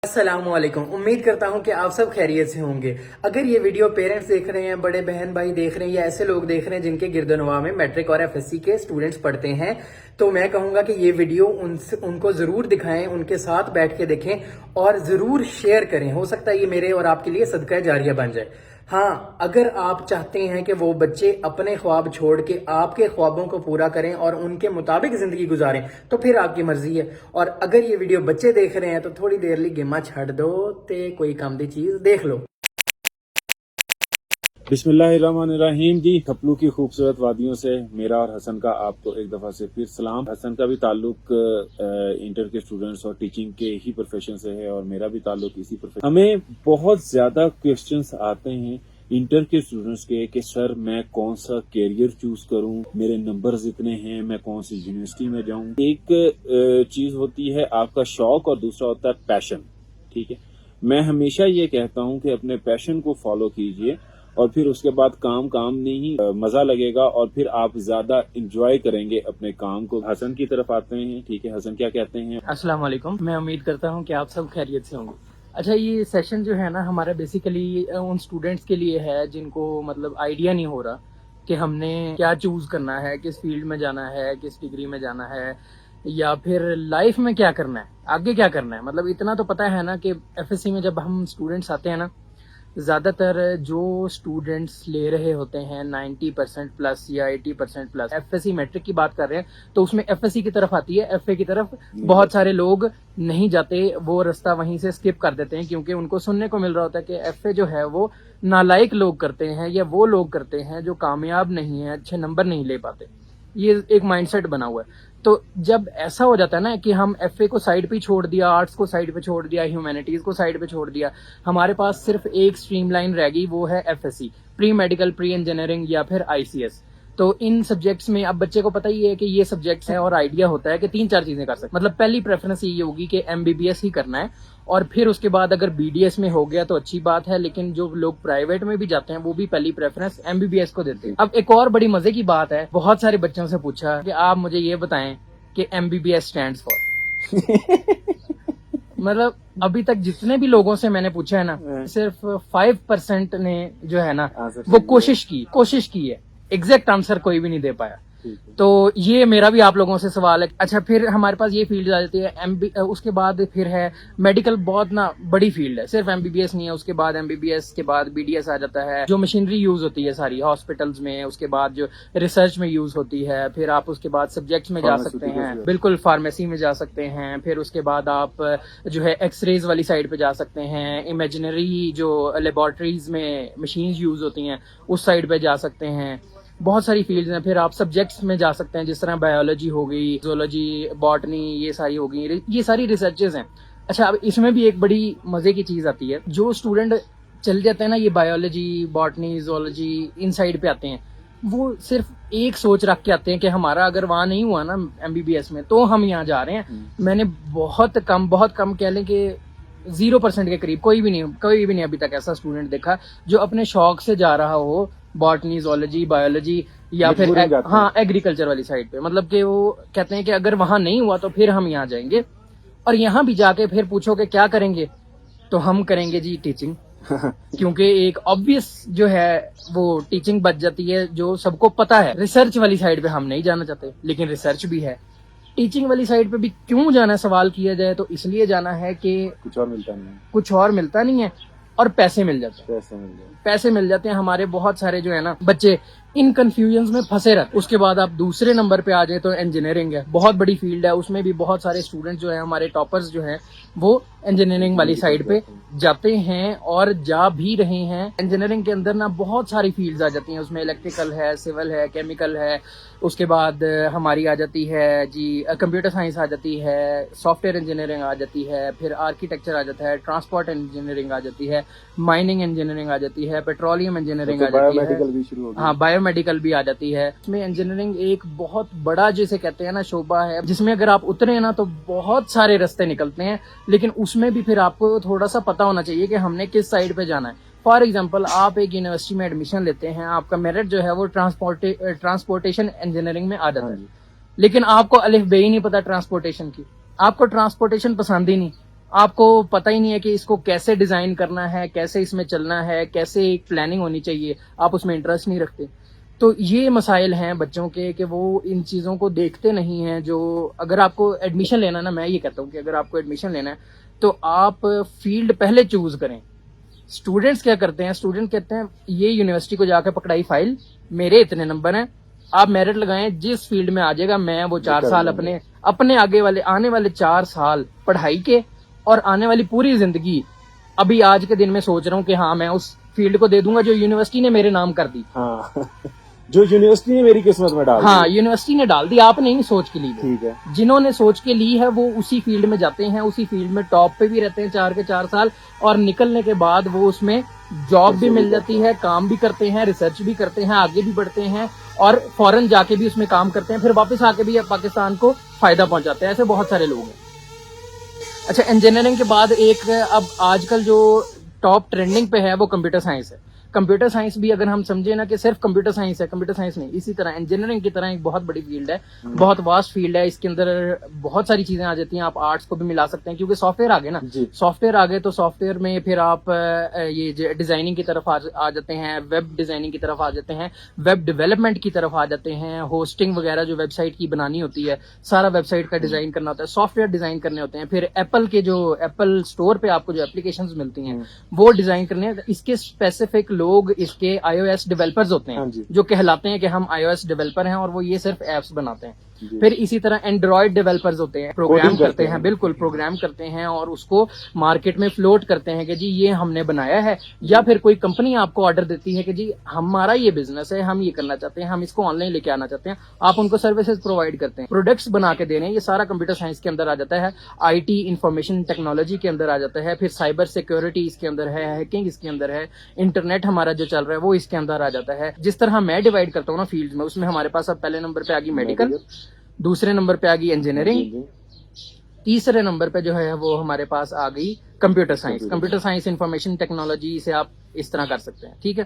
السلام علیکم. امید کرتا ہوں کہ آپ سب خیریت سے ہوں گے. اگر یہ ویڈیو پیرنٹس دیکھ رہے ہیں, بڑے بہن بھائی دیکھ رہے ہیں, یا ایسے لوگ دیکھ رہے ہیں جن کے گرد و نواح میں میٹرک اور ایف ایس سی کے اسٹوڈنٹس پڑھتے ہیں, تو میں کہوں گا کہ یہ ویڈیو ان کو ضرور دکھائیں, ان کے ساتھ بیٹھ کے دیکھیں اور ضرور شیئر کریں. ہو سکتا ہے یہ میرے اور آپ کے لیے صدقہ جاریہ بن جائے. ہاں, اگر آپ چاہتے ہیں کہ وہ بچے اپنے خواب چھوڑ کے آپ کے خوابوں کو پورا کریں اور ان کے مطابق زندگی گزاریں, تو پھر آپ کی مرضی ہے. اور اگر یہ ویڈیو بچے دیکھ رہے ہیں تو تھوڑی دیر لی گیما چھڑ دو تے کوئی کام دی چیز دیکھ لو. بسم اللہ الرحمن الرحیم. جی, کھپلو کی خوبصورت وادیوں سے میرا اور حسن کا آپ کو ایک دفعہ سے پھر سلام. حسن کا بھی تعلق انٹر کے اسٹوڈنٹس اور ٹیچنگ کے ہی پروفیشن سے ہے, اور میرا بھی تعلق اسی پروفیشن. ہمیں بہت زیادہ کوسچنس آتے ہیں انٹر کے اسٹوڈنٹس کے کہ سر میں کون سا کیریئر چوز کروں, میرے نمبرز اتنے ہیں, میں کون سی یونیورسٹی میں جاؤں. ایک چیز ہوتی ہے آپ کا شوق اور دوسرا ہوتا ہے پیشن. ٹھیک ہے, میں ہمیشہ یہ کہتا ہوں کہ اپنے پیشن کو فالو کیجئے اور پھر اس کے بعد کام نہیں مزہ لگے گا, اور پھر آپ زیادہ انجوائے کریں گے اپنے کام کو. حسن کی طرف آتے ہیں. ٹھیک ہے, حسن کیا کہتے ہیں؟ السلام علیکم. میں امید کرتا ہوں کہ آپ سب خیریت سے ہوں گے. اچھا, یہ سیشن جو ہے نا ہمارا بیسیکلی ان اسٹوڈینٹس کے لیے ہے جن کو مطلب آئیڈیا نہیں ہو رہا کہ ہم نے کیا چوز کرنا ہے, کس فیلڈ میں جانا ہے, کس ڈگری میں جانا ہے, یا پھر لائف میں کیا کرنا ہے, آگے کیا کرنا ہے. مطلب اتنا تو پتہ ہے نا کہ ایف ایس سی میں جب ہم اسٹوڈینٹس آتے ہیں نا, زیادہ تر جو اسٹوڈینٹس لے رہے ہوتے ہیں 90% پلس یا 80% plus, F S C matric کی بات کر رہے ہیں, تو اس میں ایف ایس سی کی طرف آتی ہے. ایف اے کی طرف بہت سارے لوگ نہیں جاتے, وہ رستہ وہیں سے اسکپ کر دیتے ہیں, کیونکہ ان کو سننے کو مل رہا ہوتا ہے کہ ایف اے جو ہے وہ نالائق لوگ کرتے ہیں, یا وہ لوگ کرتے ہیں جو کامیاب نہیں ہیں, اچھے نمبر نہیں لے پاتے. یہ ایک مائنڈ سیٹ بنا ہوا ہے. تو جب ایسا ہو جاتا ہے نا کہ ہم ایف اے کو سائڈ پہ چھوڑ دیا, آرٹس کو سائڈ پہ چھوڑ دیا, ہیومینٹیز کو سائڈ پہ چھوڑ دیا, ہمارے پاس صرف ایک سٹریم لائن رہ گئی, وہ ہے F S C, pre medical, pre engineering یا پھر آئی سی ایس. تو ان سبجیکٹس میں اب بچے کو پتہ ہی ہے کہ یہ سبجیکٹس ہیں, اور آئیڈیا ہوتا ہے کہ 3-4 چیزیں کر سکتے. مطلب پہلی پریفرنس یہ ہوگی کہ ایم بی بی ایس ہی کرنا ہے, اور پھر اس کے بعد اگر بی ڈی ایس میں ہو گیا تو اچھی بات ہے, لیکن جو لوگ پرائیویٹ میں بھی جاتے ہیں وہ بھی پہلی preference M B B S کو دیتے ہیں. اب ایک اور بڑی مزے کی بات ہے, بہت سارے بچوں سے پوچھا کہ آپ مجھے یہ بتائیں کہ M B B S stands for مطلب ابھی تک جتنے بھی لوگوں سے میں نے پوچھا ہے نا, صرف 5% نے جو ہے نا وہ کوشش کی ہے. ایگزیکٹ آنسر کوئی بھی نہیں دے پایا. تو یہ میرا بھی آپ لوگوں سے سوال ہے. اچھا, پھر ہمارے پاس یہ فیلڈ آ جاتی ہے اس کے بعد پھر ہے میڈیکل. بہت نا بڑی فیلڈ ہے, صرف ایم بی بی ایس نہیں ہے. اس کے بعد ایم بی بی ایس کے بعد بی ڈی ایس آ جاتا ہے, جو مشینری یوز ہوتی ہے ساری ہاسپٹلز میں. اس کے بعد جو ریسرچ میں یوز ہوتی ہے. پھر آپ اس کے بعد سبجیکٹس میں جا سکتے ہیں, بالکل فارمیسی میں جا سکتے ہیں. پھر اس کے بعد آپ جو ہے ایکس ریز والی سائڈ پہ جا سکتے ہیں. امیجنری جو لیبارٹریز میں مشینز یوز ہوتی ہیں اس سائڈ پہ جا سکتے ہیں. بہت ساری فیلڈز ہیں. پھر آپ سبجیکٹس میں جا سکتے ہیں, جس طرح بایولوجی ہو گئی, زولوجی, باٹنی, یہ ساری ہو گئی, یہ ساری ریسرچز ہیں. اچھا, اب اس میں بھی ایک بڑی مزے کی چیز آتی ہے. جو اسٹوڈنٹ چل جاتے ہیں نا یہ بایولوجی, باٹنی, زولوجی ان سائڈ پہ آتے ہیں, وہ صرف ایک سوچ رکھ کے آتے ہیں کہ ہمارا اگر وہاں نہیں ہوا نا ایم بی بی ایس میں تو ہم یہاں جا رہے ہیں. میں نے بہت کم کہہ لیں کہ 0% کے قریب کوئی بھی نہیں ابھی تک ایسا اسٹوڈنٹ دیکھا جو اپنے شوق سے جا رہا ہو باٹنی, زولوجی, بایولوجی یا پھر ایگریکلچر والی سائڈ پہ. مطلب کہ وہ کہتے ہیں کہ اگر وہاں نہیں ہوا تو پھر ہم یہاں جائیں گے, اور یہاں بھی جا کے پھر پوچھو کہ کیا کریں گے, تو ہم کریں گے جی ٹیچنگ. کیونکہ ایک آبویس جو ہے وہ ٹیچنگ بچ جاتی ہے, جو سب کو پتا ہے. ریسرچ والی سائڈ پہ ہم نہیں جانا چاہتے, لیکن ریسرچ بھی ہے. ٹیچنگ والی سائڈ پہ بھی کیوں جانا ہے سوال کیا جائے تو اس لیے جانا ہے کہ کچھ اور ملتا نہیں ہے, اور پیسے مل جاتے ہیں. ہمارے بہت سارے جو ہے نا بچے ان کنفیوژنز میں پھنسے رہتے. اس کے بعد آپ دوسرے نمبر پہ آ جائیں تو انجینئرنگ ہے, بہت بڑی فیلڈ ہے. اس میں بھی بہت سارے اسٹوڈنٹ جو ہیں ہمارے ٹاپرز جو ہیں وہ انجینئرنگ والی سائڈ پہ جاتے ہیں اور جا بھی رہے ہیں. انجینئرنگ کے اندر نا بہت ساری فیلڈز آ جاتی ہیں. اس میں الیکٹریکل ہے, سول ہے, کیمیکل ہے. اس کے بعد ہماری آ جاتی ہے جی کمپیوٹر سائنس آ جاتی ہے, سافٹ ویئر انجینئرنگ آ جاتی ہے, پھر آرکیٹیکچر آ جاتا ہے, ٹرانسپورٹ انجینئرنگ آ جاتی ہے, مائننگ انجینئرنگ آ جاتی ہے, پیٹرولیم انجینئرنگ آ جاتی ہے, ہاں بایو میڈیکل بھی آ جاتی ہے. اس میں انجینئرنگ ایک بہت بڑا جسے کہتے ہیں نا شعبہ ہے, جس میں اگر آپ اترے نا تو بہت سارے رستے نکلتے ہیں. لیکن اس میں بھی پھر آپ کو تھوڑا سا پتا ہونا چاہیے کہ ہم نے کس سائڈ پہ جانا ہے. فار ایگزامپل, آپ ایک یونیورسٹی میں ایڈمیشن لیتے ہیں, آپ کا میرٹ جو ہے وہ ٹرانسپورٹیشن انجینئرنگ میں آ جاتا ہے, لیکن آپ کو الف بے ہی نہیں پتا ٹرانسپورٹیشن کی, آپ کو ٹرانسپورٹیشن پسند ہی نہیں, آپ کو پتہ ہی نہیں ہے کہ اس کو کیسے ڈیزائن کرنا ہے, کیسے اس میں چلنا ہے, کیسے ایک پلاننگ ہونی چاہیے, آپ اس میں انٹرسٹ نہیں رکھتے. تو یہ مسائل ہیں بچوں کے کہ وہ ان چیزوں کو دیکھتے نہیں ہیں. جو اگر آپ کو ایڈمیشن لینا نا, میں یہ کہتا ہوں کہ اگر آپ کو ایڈمیشن لینا ہے تو آپ فیلڈ پہلے چوز کریں. اسٹوڈینٹس کیا کرتے ہیں, اسٹوڈنٹ کہتے ہیں یہ یونیورسٹی کو جا کے پکڑائی فائل, میرے اتنے نمبر ہیں, آپ میرٹ لگائیں, جس فیلڈ میں آ جائے گا میں وہ 4 سال اپنے آنے والے 4 سال پڑھائی کے اور آنے والی پوری زندگی ابھی آج کے دن میں سوچ رہا ہوں کہ ہاں میں اس فیلڈ کو دے دوں گا جو یونیورسٹی نے میرے نام کر دی. ہاں جو یونیورسٹی نے میری قسمت میں ڈال دی. ہاں یونیورسٹی نے ڈال دی, آپ نے نہیں سوچ کے لی. ٹھیک ہے, جنہوں نے سوچ کے لی ہے وہ اسی فیلڈ میں جاتے ہیں, اسی فیلڈ میں ٹاپ پہ بھی رہتے ہیں 4 کے 4 سال, اور نکلنے کے بعد وہ اس میں جاب بھی مل جاتی ہے, کام بھی کرتے ہیں, ریسرچ بھی کرتے ہیں, آگے بھی بڑھتے ہیں, اور فورن جا کے بھی اس میں کام کرتے ہیں, پھر واپس آ کے بھی پاکستان کو فائدہ پہنچاتے ہیں. ایسے بہت سارے لوگ ہیں. اچھا, انجینئرنگ کے بعد ایک اب آج کل جو ٹاپ ٹرینڈنگ پہ ہے وہ کمپیوٹر سائنس ہے. کمپیوٹر سائنس بھی اگر ہم سمجھیں نا کہ صرف کمپیوٹر سائنس ہے, کمپیوٹر سائنس نہیں, اسی طرح انجینئرنگ کی طرح ایک بہت بڑی فیلڈ ہے, بہت واسٹ فیلڈ ہے. اس کے اندر بہت ساری چیزیں آ جاتی ہیں, آپ آرٹس کو بھی ملا سکتے ہیں کیونکہ سافٹ ویئر آ گئے نا. سافٹ ویئر آ گئے تو سافٹ ویئر میں پھر آپ یہ ڈیزائننگ کی طرف آ جاتے ہیں, ویب ڈیزائننگ کی طرف آ جاتے ہیں, ویب ڈیولپمنٹ کی طرف آ جاتے ہیں, ہوسٹنگ وغیرہ جو ویب سائٹ کی بنانی ہوتی ہے, سارا ویب سائٹ کا ڈیزائن کرنا ہوتا ہے, سافٹ ویئر ڈیزائن کرنے ہوتے ہیں. پھر ایپل اسٹور پہ آپ کو جو اپلیکیشنز ملتی ہیں وہ ڈیزائن کرنے. اس کے اسپیسیفک لوگ اس کے آئی او ایس ڈیولپرز ہوتے ہیں جو کہلاتے ہیں کہ ہم آئی او ایس ڈیولپر ہیں, اور وہ یہ صرف ایپس بناتے ہیں. پھر اسی طرح اینڈرائڈ ڈیولپرز ہوتے ہیں, پروگرام کرتے ہیں, بالکل پروگرام کرتے ہیں اور اس کو مارکیٹ میں فلوٹ کرتے ہیں کہ جی یہ ہم نے بنایا ہے. یا پھر کوئی کمپنی آپ کو آرڈر دیتی ہے کہ جی ہمارا یہ بزنس ہے, ہم یہ کرنا چاہتے ہیں, ہم اس کو آن لائن لے کے آنا چاہتے ہیں, آپ ان کو سروسز پرووائڈ کرتے ہیں, پروڈکٹس بنا کے دے رہے ہیں. یہ سارا کمپیوٹر سائنس کے اندر آ جاتا ہے, آئی ٹی انفارمیشن ٹیکنالوجی کے اندر آ جاتا ہے. پھر سائبر سیکورٹی اس کے اندر ہے, ہیکنگ اس کے اندر ہے, انٹرنیٹ ہمارا جو چل رہا ہے وہ اس کے اندر آ جاتا ہے. جس طرح میں ڈیوائڈ کرتا ہوں نا فیلڈ میں, اس میں ہمارے پاس اب پہلے نمبر پہ آ گئی میڈیکل, دوسرے نمبر پہ آ گئی انجینئرنگ, تیسرے نمبر پہ جو ہے وہ ہمارے پاس آ گئی computer science. Computer science information technology سے آپ اس طرح کر سکتے ہیں, ٹھیک ہے.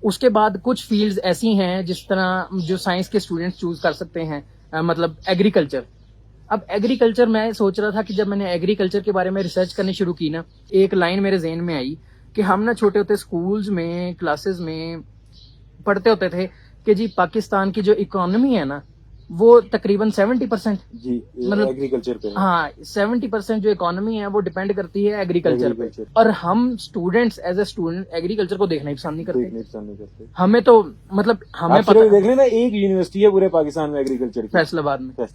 اس کے بعد کچھ فیلڈز ایسی ہیں جس طرح جو سائنس کے اسٹوڈنٹس چوز کر سکتے ہیں, مطلب ایگریکلچر. اب ایگریکلچر میں سوچ رہا تھا کہ جب میں نے ایگریکلچر کے بارے میں ریسرچ کرنی شروع کی نا, ایک لائن میرے ذہن میں آئی کہ ہم نا چھوٹے ہوتے اسکولز میں کلاسز میں پڑھتے ہوتے تھے کہ جی پاکستان کی جو اکانومی ہے نا وہ تقریباً 70% جی مطلب ایگریکلچر پہ, ہاں 70% جو اکانومی ہے وہ ڈیپینڈ کرتی ہے ایگریکلچر پہ. اور ہم students as a student agriculture کو دیکھنا ہی پسند نہیں کرتے. ہمیں تو مطلب ہمیں پتہ دیکھ لیں نا, ایک یونیورسٹی ہے پورے پاکستان میں ایگریکلچر کی, فیصل آباد میں.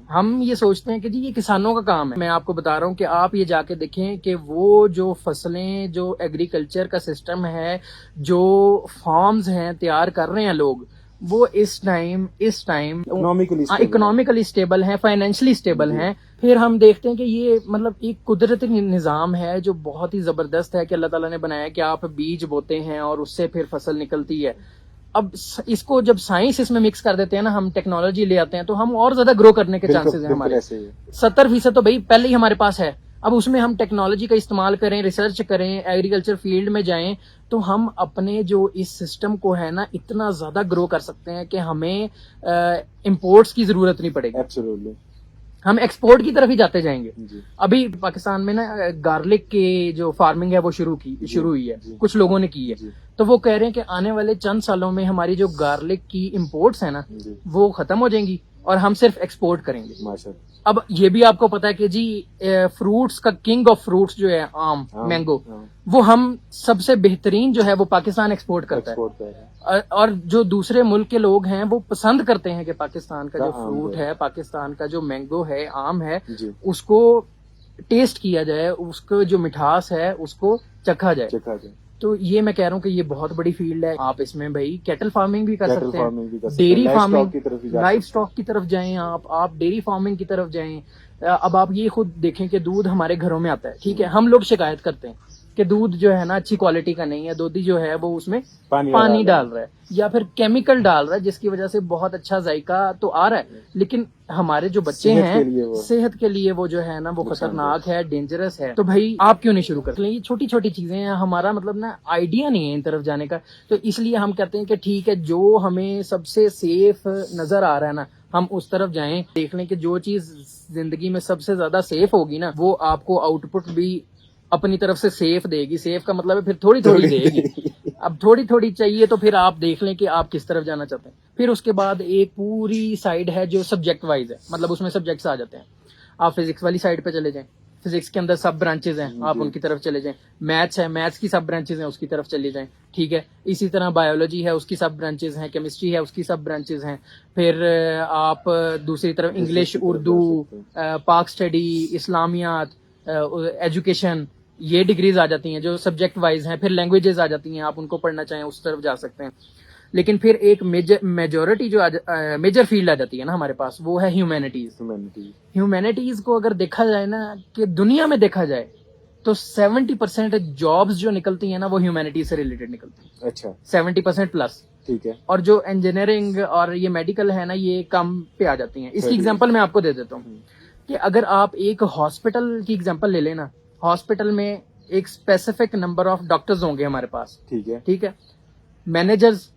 ہم یہ سوچتے ہیں کہ جی یہ کسانوں کا کام ہے. میں آپ کو بتا رہا ہوں کہ آپ یہ جا کے دیکھیں کہ وہ جو فصلیں, جو ایگریکلچر کا سسٹم ہے, جو فارمز ہیں تیار کر رہے ہیں لوگ, وہ اس ٹائم اکنامکلی اسٹیبل ہیں, فائنینشلی اسٹیبل ہیں. پھر ہم دیکھتے ہیں کہ یہ مطلب ایک قدرتی نظام ہے جو بہت ہی زبردست ہے کہ اللہ تعالیٰ نے بنایا کہ آپ بیج بوتے ہیں اور اس سے پھر فصل نکلتی ہے. اب اس کو جب سائنس اس میں مکس کر دیتے ہیں نا, ہم ٹیکنالوجی لے آتے ہیں, تو ہم اور زیادہ گرو کرنے کے چانسز ہیں. ہمارے 70% تو بھائی پہلے ہی ہمارے پاس ہے. اب اس میں ہم ٹیکنالوجی کا استعمال کریں, ریسرچ کریں, ایگریکلچر فیلڈ میں جائیں, تو ہم اپنے جو اس سسٹم کو ہے نا اتنا زیادہ گرو کر سکتے ہیں کہ ہمیں امپورٹس کی ضرورت نہیں پڑے گی. ہم ایکسپورٹ کی طرف ہی جاتے جائیں گے. ابھی پاکستان میں نا گارلک کی جو فارمنگ ہے وہ شروع ہوئی ہے, کچھ لوگوں نے کی ہے. تو وہ کہہ رہے ہیں کہ آنے والے چند سالوں میں ہماری جو گارلک کی امپورٹس ہیں نا وہ ختم ہو جائیں گی اور ہم صرف ایکسپورٹ کریں گے. اب یہ بھی آپ کو پتا ہے کہ جی فروٹس کا کنگ آف فروٹس جو ہے آم, مینگو, وہ ہم سب سے بہترین جو ہے وہ پاکستان ایکسپورٹ کرتا ہے. اور جو دوسرے ملک کے لوگ ہیں وہ پسند کرتے ہیں کہ پاکستان کا جو فروٹ ہے, پاکستان کا جو مینگو ہے, آم ہے, اس کو ٹیسٹ کیا جائے, اس کو جو مٹھاس ہے اس کو چکھا جائے. تو یہ میں کہہ رہا ہوں کہ یہ بہت بڑی فیلڈ ہے. آپ اس میں بھائی کیٹل فارمنگ بھی کر سکتے ہیں, ڈیری فارمنگ, لائف اسٹاک کی طرف جائیں, آپ ڈیری فارمنگ کی طرف جائیں. اب آپ یہ خود دیکھیں کہ دودھ ہمارے گھروں میں آتا ہے, ٹھیک ہے, ہم لوگ شکایت کرتے ہیں کہ دودھ جو ہے نا اچھی کوالٹی کا نہیں ہے, دودھی جو ہے وہ اس میں پانی پانی ڈال رہا ہے یا پھر کیمیکل ڈال رہا ہے, جس کی وجہ سے بہت اچھا ذائقہ تو آ رہا ہے, لیکن ہمارے جو بچے ہیں صحت کے لیے وہ جو ہے نا وہ خطرناک ہے, ڈینجرس ہے. تو بھائی آپ کیوں نہیں شروع کرتے؟ یہ چھوٹی چھوٹی چیزیں ہیں, ہمارا مطلب نا آئیڈیا نہیں ہے ان طرف جانے کا, تو اس لیے ہم کہتے ہیں کہ ٹھیک ہے جو ہمیں سب سے سیف نظر آ رہا ہے نا ہم اس طرف جائیں, دیکھ لیں کہ جو چیز زندگی میں سب سے زیادہ سیف ہوگی نا وہ آپ کو آؤٹ پٹ بھی اپنی طرف سے سیف دے گی. سیف کا مطلب ہے پھر تھوڑی تھوڑی دے گی, اب تھوڑی تھوڑی چاہیے تو پھر آپ دیکھ لیں کہ آپ کس طرف جانا چاہتے ہیں. پھر اس کے بعد ایک پوری سائیڈ ہے جو سبجیکٹ وائز ہے, مطلب اس میں سبجیکٹس آ جاتے ہیں. آپ فزکس والی سائیڈ پہ چلے جائیں, فزکس کے اندر سب برانچز ہیں, آپ ان کی طرف چلے جائیں. میتھس ہے, میتھس کی سب برانچز ہیں, اس کی طرف چلے جائیں. ٹھیک ہے, اسی طرح بایولوجی ہے, اس کی سب برانچز ہیں. کیمسٹری ہے, اس کی سب برانچز ہیں. پھر آپ دوسری طرف انگلش, اردو, پاک اسٹڈی, اسلامیات, ایجوکیشن, یہ ڈگریز آ جاتی ہیں جو سبجیکٹ وائز ہیں. پھر لینگویجز آ جاتی ہیں, آپ ان کو پڑھنا چاہیں اس طرف جا سکتے ہیں. لیکن پھر ایک میجورٹی جو میجر فیلڈ آ جاتی ہے نا ہمارے پاس, وہ ہے ہیومینٹیز. ہیومینٹیز کو اگر دیکھا جائے نا کہ دنیا میں دیکھا جائے تو 70% جابس جو نکلتی ہیں نا وہ ہیومینٹیز سے ریلیٹڈ نکلتی ہیں. اچھا 70% پلس. ٹھیک ہے. اور جو انجینئرنگ اور یہ میڈیکل ہے نا یہ کم پہ آ جاتی ہیں. اس کی ایگزامپل میں آپ کو دے دیتا ہوں کہ اگر آپ ایک ہاسپٹل کی ایگزامپل لے لیں نا, ہاسپٹل میں ایک اسپیسیفک نمبر آف ڈاکٹرز ہوں گے ہمارے پاس. ٹھیک ہے, مینیجرز,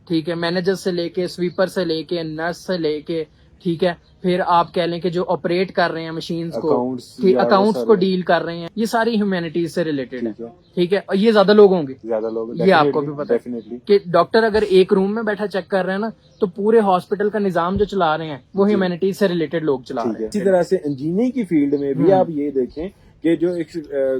ٹھیک ہے, مینیجر سے لے کے سویپر سے لے کے نرس سے لے کے, ٹھیک ہے, پھر آپ کہہ لیں کہ جو آپریٹ کر رہے ہیں مشینز کو, اکاؤنٹس کو ڈیل کر رہے ہیں, یہ ساری ہیومینٹیز سے ریلیٹڈ ہے. ٹھیک ہے, اور یہ زیادہ لوگ ہوں گے, یہ آپ کو بھی پتا ہے کہ ڈاکٹر اگر ایک روم میں بیٹھا چیک کر رہے ہیں نا تو پورے ہاسپٹل کا نظام جو چلا رہے ہیں وہ ہیومینٹیز سے ریلیٹڈ لوگ چلا رہے ہیں. اسی طرح سے انجینئرنگ کی فیلڈ میں بھی آپ یہ دیکھیں کہ جو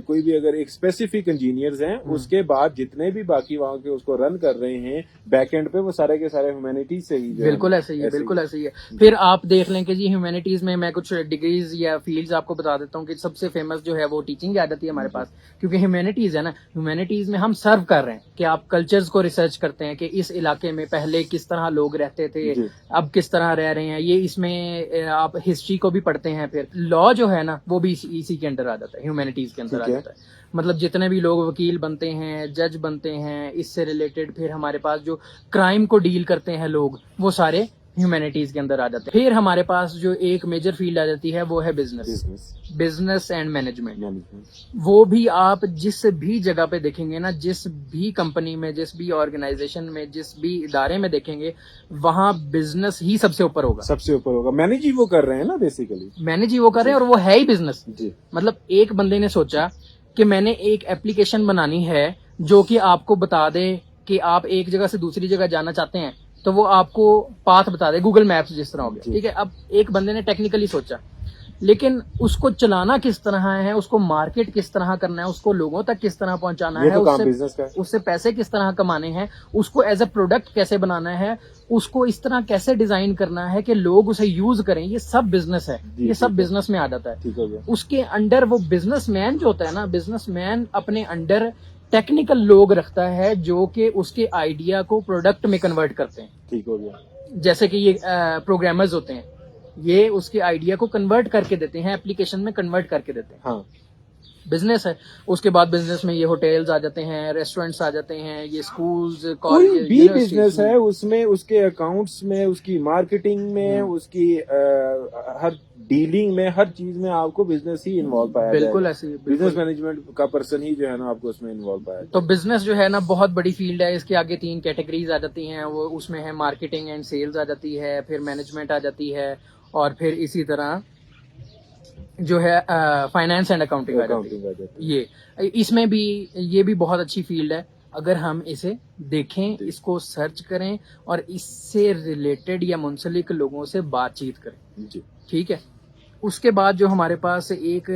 کوئی بھی اگر ایک اسپیسیفک انجینئرز ہیں, اس کے بعد جتنے بھی باقی وہاں کے اس کو رن کر رہے ہیں بیک اینڈ پہ, وہ سارے کے سارے ہیومینٹیز سے ہی. بالکل ایسے ہی ہے, بالکل ایسے ہی ہے. پھر آپ دیکھ لیں کہ جی ہیومینٹیز میں کچھ ڈگریز یا فیلڈز آپ کو بتا دیتا ہوں کہ سب سے فیمس جو ہے وہ ٹیچنگ آ جاتی ہے ہمارے پاس, کیونکہ ہیومینٹیز ہے نا, ہیومینٹیز میں ہم سرو کر رہے ہیں کہ آپ کلچرز کو ریسرچ کرتے ہیں کہ اس علاقے میں پہلے کس طرح لوگ رہتے تھے, اب کس طرح رہ رہے ہیں. یہ اس میں آپ ہسٹری کو بھی پڑھتے ہیں. پھر لا جو ہے نا وہ بھی اسی کے انڈر آ جاتا ہے, ہیومینٹیز کے اندر آ جاتا ہے. مطلب جتنے بھی لوگ وکیل بنتے ہیں, جج بنتے ہیں, اس سے ریلیٹڈ پھر ہمارے پاس جو کرائم کو ڈیل کرتے ہیں لوگ, وہ سارے ہیومینٹیز کے اندر آ جاتے ہیں. پھر ہمارے پاس جو ایک میجر فیلڈ آ جاتی ہے وہ ہے بزنس اینڈ مینجمنٹ. وہ بھی آپ جس بھی جگہ پہ دیکھیں گے نا, جس بھی کمپنی میں, جس بھی آرگنائزیشن میں, جس بھی ادارے میں دیکھیں گے, وہاں بزنس ہی سب سے اوپر ہوگا. سب سے اوپر ہوگا. مینیج ہی وہ کر رہے ہیں نا, بیسیکلی مینیج ہی وہ کر رہے ہیں, اور وہ ہے ہی بزنس. مطلب ایک بندے نے سوچا کہ میں نے ایک ایپلیکیشن بنانی ہے جو کہ آپ کو بتا دے کہ آپ ایک جگہ سے دوسری جگہ جانا چاہتے ہیں, تو وہ آپ کو پاتھ بتا دے, گوگل میپس جس طرح ہو گیا. ٹھیک ہے, اب ایک بندے نے ٹیکنیکلی سوچا, لیکن اس کو چلانا کس طرح ہے, اس کو مارکیٹ کس طرح کرنا ہے, اس کو لوگوں تک کس طرح پہنچانا ہے, اس سے پیسے کس طرح کمانے ہیں, اس کو ایز اے پروڈکٹ کیسے بنانا ہے, اس کو اس طرح کیسے ڈیزائن کرنا ہے کہ لوگ اسے یوز کریں. یہ سب بزنس ہے, یہ سب بزنس میں آ جاتا ہے. اس کے انڈر وہ بزنس مین جو ہوتا ہے نا, بزنس مین اپنے انڈر ٹیکنیکل لوگ رکھتا ہے جو کہ اس کے آئیڈیا کو پروڈکٹ میں کنورٹ کرتے ہیں. ٹھیک ہو گیا. جیسے کہ یہ پروگرامرز ہوتے ہیں, یہ اس کے آئیڈیا کو کنورٹ کر کے دیتے ہیں, اپلیکیشن میں کنورٹ کر کے دیتے ہیں. ہاں, بزنس ہے. اس کے بعد بزنس میں یہ ہوٹلز آ جاتے ہیں, ریسٹورینٹس آ جاتے ہیں, یہ سکولز, کوئی کالج, بھی بزنس ہے اس میں, اس کے اکاؤنٹس میں, اس کی مارکیٹنگ میں, اس کی ہر ڈیلنگ میں, ہر چیز میں آپ کو بزنس ہی انوالو پایا جائے گا. بالکل ایسے ہی, بزنس مینجمنٹ کا پرسن ہی جو ہے نا آپ کو اس میں انوالو پایا جائے. تو بزنس جو ہے نا بہت بڑی فیلڈ ہے. اس کے آگے 3 کیٹیگریز آ جاتی ہیں, وہ اس میں ہے مارکیٹنگ اینڈ سیلز آ جاتی ہے, پھر مینجمنٹ آ جاتی ہے, اور پھر اسی طرح جو ہے فائنانس اینڈ اکاؤنٹنگ آ جاتی ہے. یہ اس میں بھی یہ بھی بہت اچھی فیلڈ ہے اگر ہم اسے دیکھیں, اس کو سرچ کریں اور اس سے ریلیٹڈ یا منسلک لوگوں سے بات چیت کریں. ٹھیک ہے. اس کے بعد جو ہمارے پاس ایک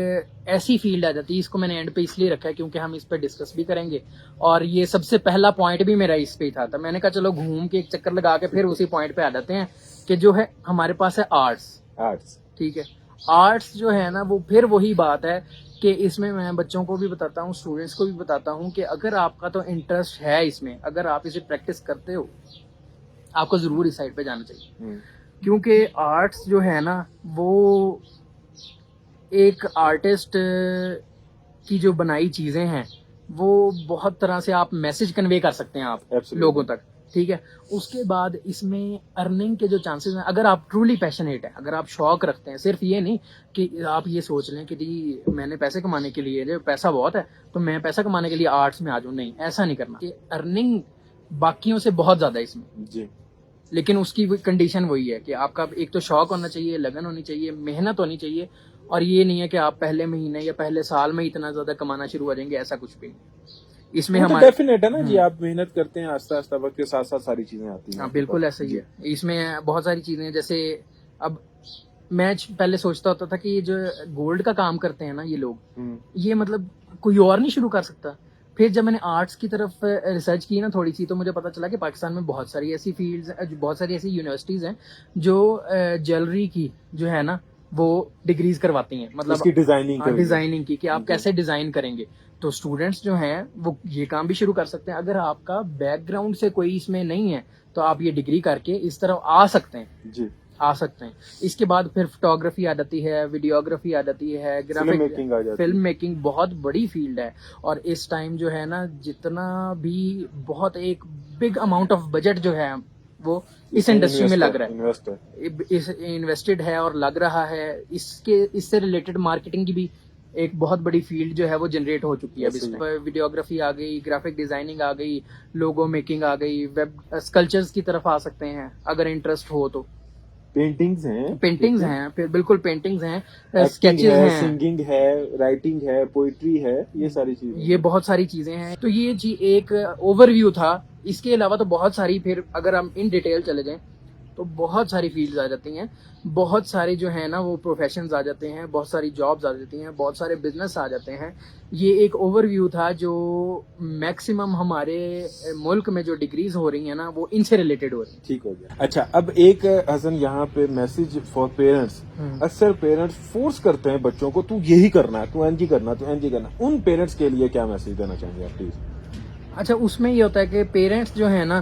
ایسی فیلڈ آ جاتی ہے, اس کو میں نے اینڈ پہ اس لیے رکھا ہے کیونکہ ہم اس پہ ڈسکس بھی کریں گے, اور یہ سب سے پہلا پوائنٹ بھی میرا اس پہ ہی تھا. میں نے کہا چلو گھوم کے ایک چکر لگا کے پھر اسی پوائنٹ پہ آ جاتے ہیں کہ جو ہے ہمارے پاس ہے آرٹس. ٹھیک ہے. آرٹس جو ہے نا وہ پھر وہی بات ہے کہ اس میں بچوں کو بھی بتاتا ہوں, اسٹوڈینٹس کو بھی بتاتا ہوں کہ اگر آپ کا تو انٹرسٹ ہے اس میں, اگر آپ اسے پریکٹس کرتے ہو, آپ کو ضرور اس سائڈ پہ جانا چاہیے. کیونکہ آرٹس جو ہے نا وہ ایک آرٹسٹ کی جو بنائی چیزیں ہیں وہ بہت طرح سے آپ میسج کنوے کر سکتے ہیں آپ Absolutely. لوگوں تک. ٹھیک ہے. اس کے بعد اس میں ارننگ کے جو چانسز ہیں, اگر آپ ٹرولی پیشنیٹ ہیں, اگر آپ شوق رکھتے ہیں, صرف یہ نہیں کہ آپ یہ سوچ لیں کہ جی میں نے پیسے کمانے کے لیے, پیسہ بہت ہے تو میں پیسہ کمانے کے لیے آرٹس میں آ جاؤں, نہیں, ایسا نہیں کرنا. کہ ارننگ باقیوں سے بہت زیادہ ہے اس میں, جی لیکن اس کی کنڈیشن وہی ہے کہ آپ کا ایک تو شوق ہونا چاہیے, لگن ہونی چاہیے, محنت ہونی چاہیے, اور یہ نہیں ہے کہ آپ پہلے مہینے یا پہلے سال میں اتنا زیادہ کمانا شروع ہو جائیں گے, ایسا کچھ بھی نہیں. اس میں وہ تو ہمارے ڈیفینیٹ ہے نا جی, آپ محنت کرتے ہیں آہستہ آہستہ وقت کے ساتھ ساتھ ساری چیزیں آتی ہیں. ہاں بالکل ایسا ہی ہے. اس میں بہت ساری چیزیں ہیں, جیسے اب میں پہلے سوچتا ہوتا تھا کہ یہ جو گولڈ کا کام کرتے ہیں نا یہ لوگ, یہ مطلب کوئی اور نہیں شروع کر سکتا. پھر جب میں نے آرٹس کی طرف ریسرچ کی نا تھوڑی سی, تو مجھے پتا چلا کہ پاکستان میں بہت ساری ایسی فیلڈز, بہت ساری ایسی یونیورسٹیز ہیں جو جیولری کی جو ہے نا وہ ڈگریز کرواتی ہیں, مطلب ڈیزائننگ کی, کہ آپ کیسے ڈیزائن کریں گے. تو اسٹوڈینٹس جو ہیں وہ یہ کام بھی شروع کر سکتے ہیں. اگر آپ کا بیک گراؤنڈ سے کوئی اس میں نہیں ہے تو آپ یہ ڈگری کر کے اس طرف آ سکتے ہیں. جی آ سکتے ہیں. اس کے بعد پھر فوٹوگرافی آ جاتی ہے, ویڈیوگرافی آ جاتی ہے, گرافک فلم میکنگ بہت بڑی فیلڈ ہے. اور اس ٹائم جو ہے نا جتنا بھی بہت ایک بگ اماؤنٹ آف بجٹ جو ہے وہ اس انڈسٹری میں لگ رہا ہے, انویسٹڈ ہے اور لگ رہا ہے. اس سے ریلیٹڈ مارکیٹنگ کی بھی ایک بہت بڑی فیلڈ جو ہے وہ جنریٹ ہو چکی ہے. اب اس میں ویڈیوگرافی آ گئی, گرافک ڈیزائننگ آ گئی, لوگو میکنگ آ گئی, ویب اسکلپچرز کی طرف آ سکتے ہیں اگر انٹرسٹ ہو تو. پینٹنگز ہیں, پھر بالکل پینٹنگز ہیں, اسکیچز اسکیچز ہے, ہیں, سنگنگ ہے, رائٹنگ ہے, پوئٹری ہے, یہ ساری چیزیں, یہ بہت ساری چیزیں ہیں. تو یہ جی ایک اوور ویو تھا. اس کے علاوہ تو بہت ساری, پھر اگر ہم ان ڈیٹیل چلے جائیں تو بہت ساری فیلڈز آ جاتی ہیں, بہت سارے جو ہیں نا وہ پروفیشنز آ جاتے ہیں, بہت ساری جابز آ جاتی ہیں, بہت سارے بزنس آ جاتے ہیں. یہ ایک اوور ویو تھا جو میکسیمم ہمارے ملک میں جو ڈگریز ہو رہی ہیں نا وہ ان سے ریلیٹڈ ہو رہی ہیں. ٹھیک ہو گیا. اچھا, اب ایک حسن یہاں پہ میسج فار پیرنٹس. اکثر پیرنٹس فورس کرتے ہیں بچوں کو, تو یہی کرنا ہے, تو این جی کرنا, تو این جی کرنا. ان پیرنٹس کے لیے کیا میسج دینا چاہیں گے آپ پلیز؟ اچھا, اس میں یہ ہوتا ہے کہ پیرنٹس جو ہیں نا